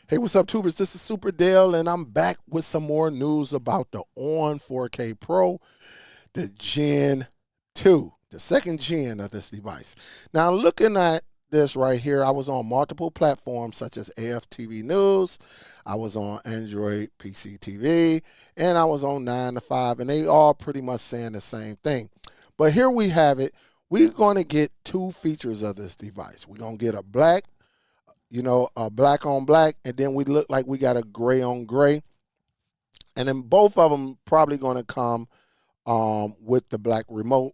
Hey, what's up, tubers? This is Superdell, and I'm back with some more news about the On 4K Pro, the Gen 2, the second gen of this device. Now, looking at this right here, I was on multiple platforms such as AFTV News, I was on Android PC TV, and I was on 9 to 5, and they all pretty much saying the same thing. But here we have it. We're going to get two features of this device. We're going to get a black, a black on black, and then we look like we got a gray on gray. And then both of them probably going to come with the black remote.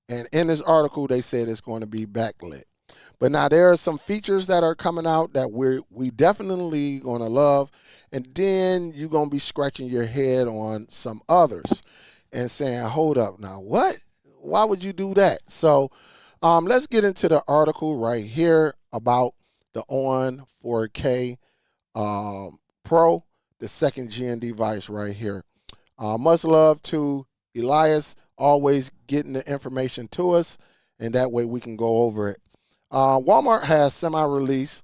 And in this article, they said it's going to be backlit. But now there are some features that are coming out that we definitely going to love. And then you're going to be scratching your head on some others and saying, hold up, now what? Why would you do that? So let's get into the article right here about the On 4K Pro, the second gen device right here. Much love to Elias, always getting the information to us, and that way we can go over it. Walmart has semi-released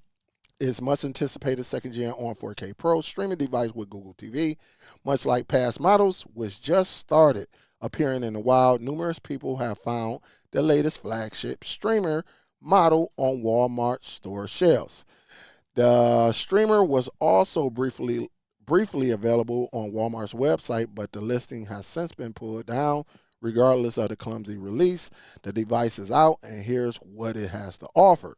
its much anticipated second gen On 4K Pro streaming device with Google TV. Much like past models, which just started appearing in the wild, numerous people have found the latest flagship streamer model on Walmart store shelves. The streamer was also briefly available on Walmart's website, but the listing has since been pulled down. Regardless of the clumsy release, the device is out, and here's what it has to offer.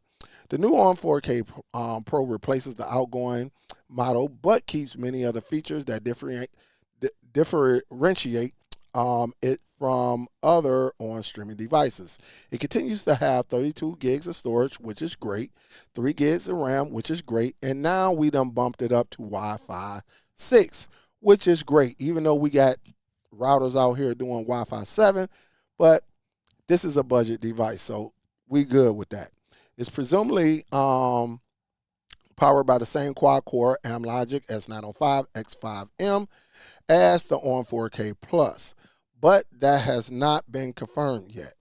The new On 4K Pro replaces the outgoing model, but keeps many other features that differentiate it from other on streaming devices. It continues to have 32 gigs of storage, which is great, 3 gigs of RAM, which is great, and now we done bumped it up to Wi-Fi 6, which is great, even though we got routers out here doing Wi-Fi 7, but this is a budget device, so we good with that. It's presumably powered by the same quad-core Amlogic S905 X5M as the On 4K Plus, but that has not been confirmed yet.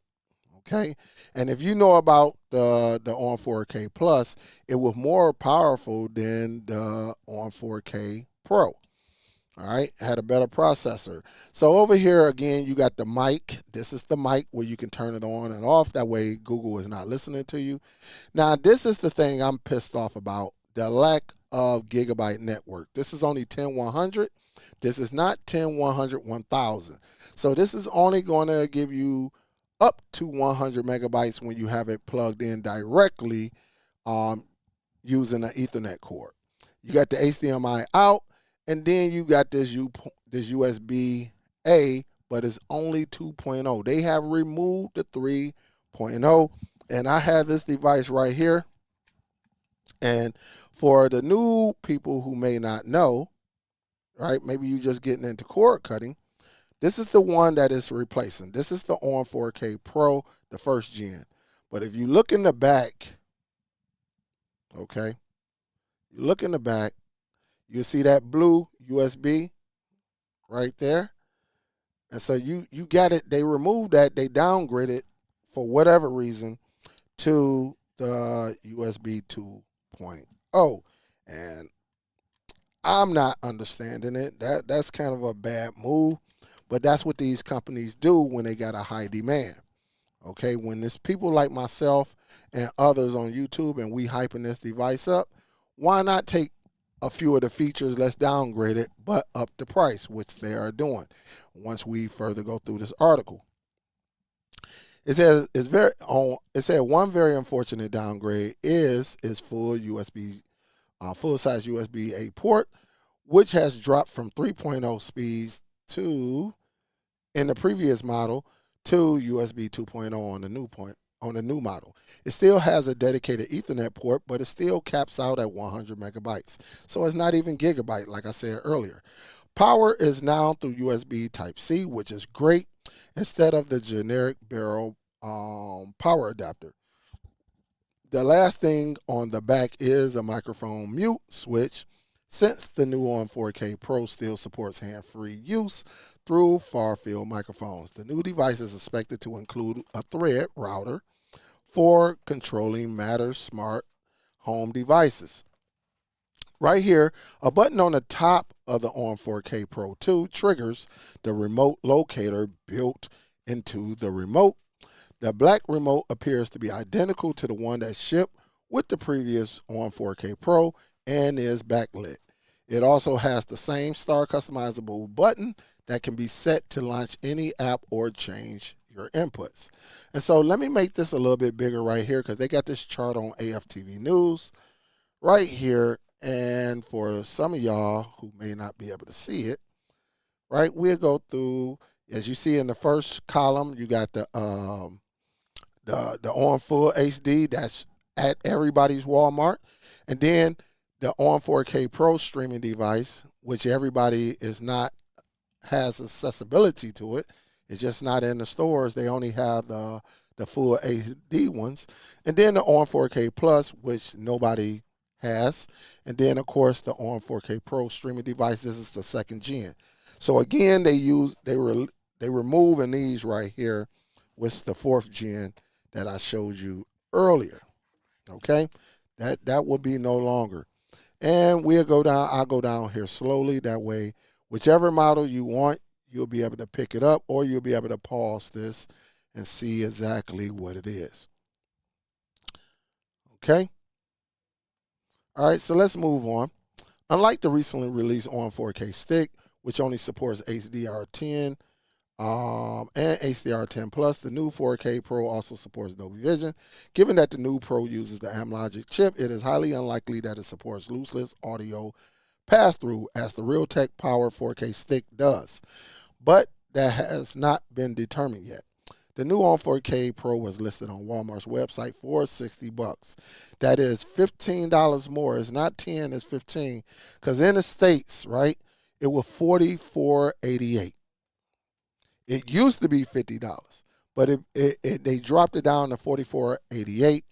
Okay, and if you know about the On 4K Plus, it was more powerful than the On 4K Pro. All right, had a better processor. So over here again, you got the mic. This is the mic where you can turn it on and off. That way Google is not listening to you. Now, this is the thing I'm pissed off about, the lack of gigabyte network. This is only 10100. This is not 10100 1000. So this is only going to give you up to 100 megabytes when you have it plugged in directly using an Ethernet cord. You got the HDMI out. And then you got this USB-A, but it's only 2.0. They have removed the 3.0. And I have this device right here. And for the new people who may not know, right, maybe you're just getting into cord cutting, this is the one that is replacing. This is the On 4K Pro, the first gen. But if you look in the back, okay, you look in the back, you see that blue USB right there. And so you got it. They removed that. They downgraded for whatever reason to the USB 2.0. And I'm not understanding it. That's kind of a bad move. But that's what these companies do when they got a high demand. Okay, when there's people like myself and others on YouTube and we hyping this device up, why not take a few of the features, let's downgrade it, but up the price, which they are doing. Once we further go through this article, it says it said one very unfortunate downgrade is full size USB-A port, which has dropped from 3.0 speeds to in the previous model to USB 2.0 on the new model. It still has a dedicated Ethernet port, but it still caps out at 100 megabytes. So it's not even gigabyte, like I said earlier. Power is now through USB Type-C, which is great, instead of the generic barrel power adapter. The last thing on the back is a microphone mute switch, since the new On 4K Pro still supports hand-free use through far-field microphones. The new device is expected to include a Thread router for controlling Matter's smart home devices. Right here, a button on the top of the On 4K Pro 2 triggers the remote locator built into the remote. The black remote appears to be identical to the one that shipped with the previous On 4K Pro and is backlit. It also has the same star customizable button that can be set to launch any app or change your inputs. And so let me make this a little bit bigger right here because they got this chart on AFTV News right here. And for some of y'all who may not be able to see it, right, we'll go through, as you see in the first column, you got the On Full HD, that's at everybody's Walmart. And then the On 4K Pro streaming device, which everybody is not has accessibility to it. It's just not in the stores. They only have the full HD ones. And then the On 4K Plus, which nobody has. And then, of course, the On 4K Pro streaming device. This is the second gen. So again, they removing these right here with the fourth gen that I showed you earlier. Okay, that will be no longer. And we'll go down. I'll go down here slowly. That way, whichever model you want, you'll be able to pick it up, or you'll be able to pause this and see exactly what it is. Okay. All right. So let's move on. Unlike the recently released On 4K stick, which only supports HDR10 and HDR10 Plus, the new 4K Pro also supports Dolby Vision. Given that the new Pro uses the Amlogic chip, it is highly unlikely that it supports lossless audio pass-through as the Realtek Power 4K stick does. But that has not been determined yet. The new On 4K Pro was listed on Walmart's website for $60. That is $15 more. It's not 10, it's 15. Because in the States, right, it was $44.88. It used to be $50, but they dropped it down to $44.88.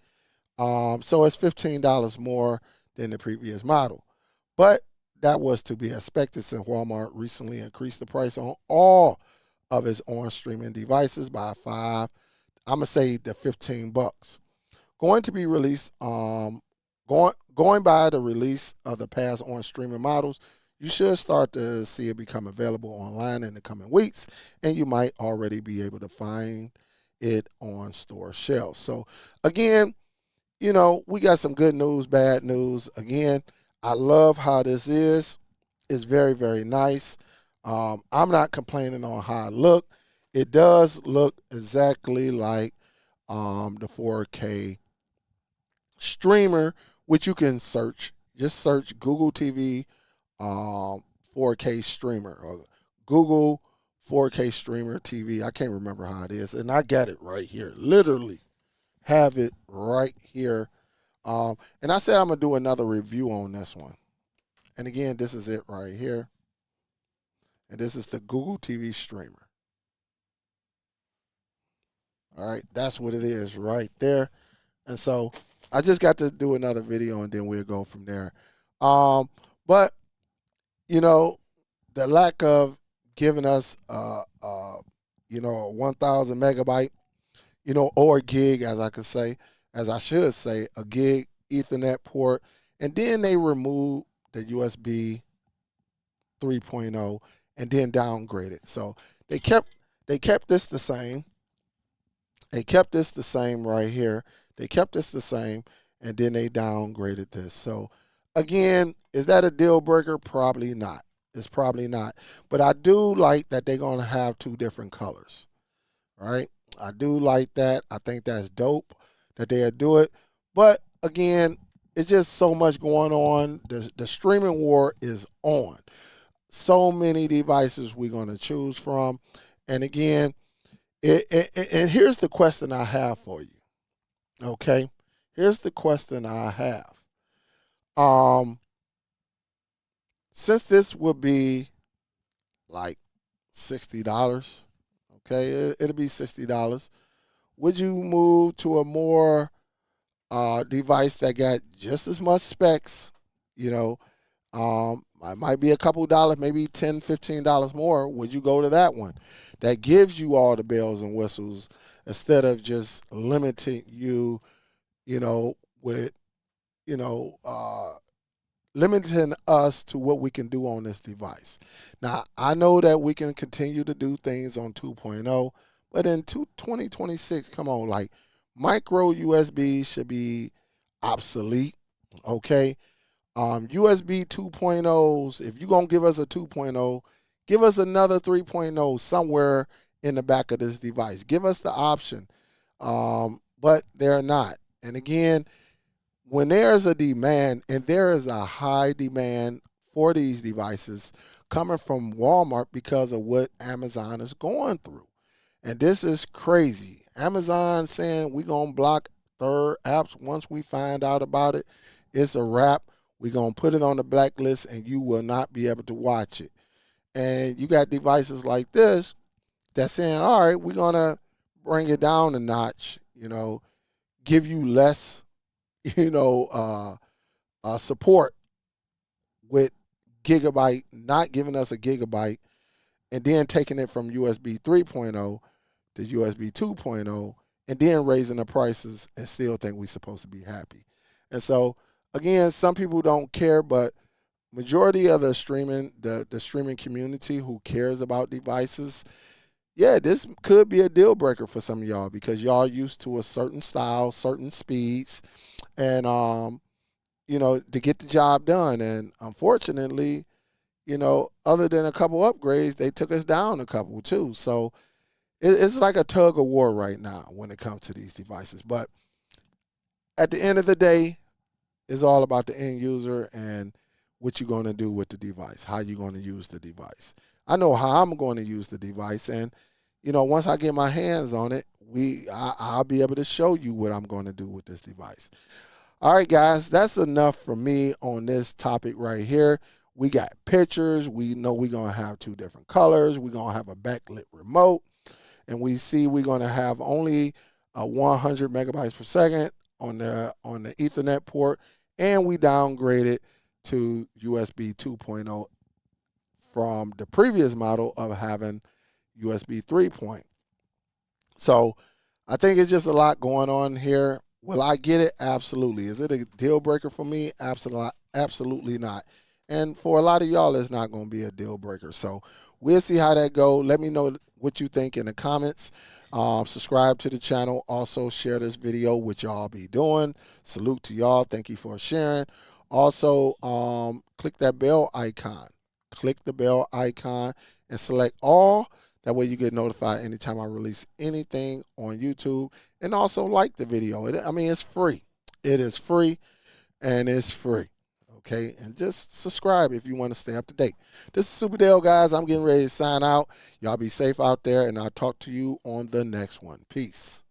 So it's $15 more than the previous model. But that was to be expected since Walmart recently increased the price on all of its on streaming devices by I'm gonna say the $15. Going to be released, going by the release of the past on streaming models, you should start to see it become available online in the coming weeks, and you might already be able to find it on store shelves. So again, we got some good news, bad news. Again, I love how this is. It's very, very nice. I'm not complaining on how it look. It does look exactly like the 4K streamer, which you can search. Just search Google TV 4K streamer or Google 4K streamer TV. I can't remember how it is, and I got it right here. Literally have it right here. And I said I'm gonna do another review on this one. And again, this is it right here. And this is the Google TV streamer. All right, that's what it is right there. And so I just got to do another video, and then we'll go from there. But the lack of giving us a 1,000 megabyte, or gig, as I should say, a gig Ethernet port, and then they removed the USB 3.0 and then downgraded. So they kept this the same. They kept this the same right here. They kept this the same, and then they downgraded this. So again, is that a deal breaker? Probably not. It's probably not. But I do like that they're going to have two different colors, right? I do like that. I think that's dope that they'll do it. But again, it's just so much going on. The streaming war is on. So many devices we're going to choose from. And again, and here's the question I have for you. Okay? Here's the question I have. Since this will be like $60, okay, it'll be $60. Would you move to a more device that got just as much specs? It might be a couple dollars, maybe $10, $15 more. Would you go to that one that gives you all the bells and whistles instead of just limiting you, with, limiting us to what we can do on this device. Now, I know that we can continue to do things on 2.0, but in 2026, come on, like micro USB should be obsolete, okay? USB 2.0s, if you're going to give us a 2.0, give us another 3.0 somewhere in the back of this device. Give us the option, but they're not. And again, when there's a demand, and there is a high demand for these devices coming from Walmart because of what Amazon is going through. And this is crazy. Amazon saying we're going to block third apps once we find out about it. It's a wrap. We're going to put it on the blacklist and you will not be able to watch it. And you got devices like this that's saying, all right, we're going to bring it down a notch, give you less, support with gigabyte, not giving us a gigabyte, and then taking it from USB 3.0 to USB 2.0, and then raising the prices and still think we're supposed to be happy. And so, again, some people don't care, but majority of the streaming community who cares about devices, yeah, this could be a deal breaker for some of y'all because y'all used to a certain style, certain speeds, and to get the job done. And unfortunately, other than a couple upgrades, they took us down a couple too. So it's like a tug of war right now when it comes to these devices. But at the end of the day, it's all about the end user and what you're going to do with the device, how you're going to use the device. I know how I'm going to use the device, and once I get my hands on it, I'll be able to show you what I'm going to do with this device. All right, guys, that's enough for me on this topic right here. We got pictures. We know we're going to have two different colors. We're going to have a backlit remote. And we see we're going to have only 100 megabytes per second on the Ethernet port. And we downgraded to USB 2.0 from the previous model of having USB 3.0. So I think it's just a lot going on here. Will I get it? Absolutely. Is it a deal breaker for me? Absolutely not. And for a lot of y'all, it's not going to be a deal breaker. So we'll see how that goes. Let me know what you think in the comments. Subscribe to the channel. Also share this video, which y'all be doing. Salute to y'all. Thank you for sharing. Also, click that bell icon. Click the bell icon and select all. That way you get notified anytime I release anything on YouTube. And also like the video. It's free. It is free, and it's free. Okay? And just subscribe if you want to stay up to date. This is Superdell, guys. I'm getting ready to sign out. Y'all be safe out there, and I'll talk to you on the next one. Peace.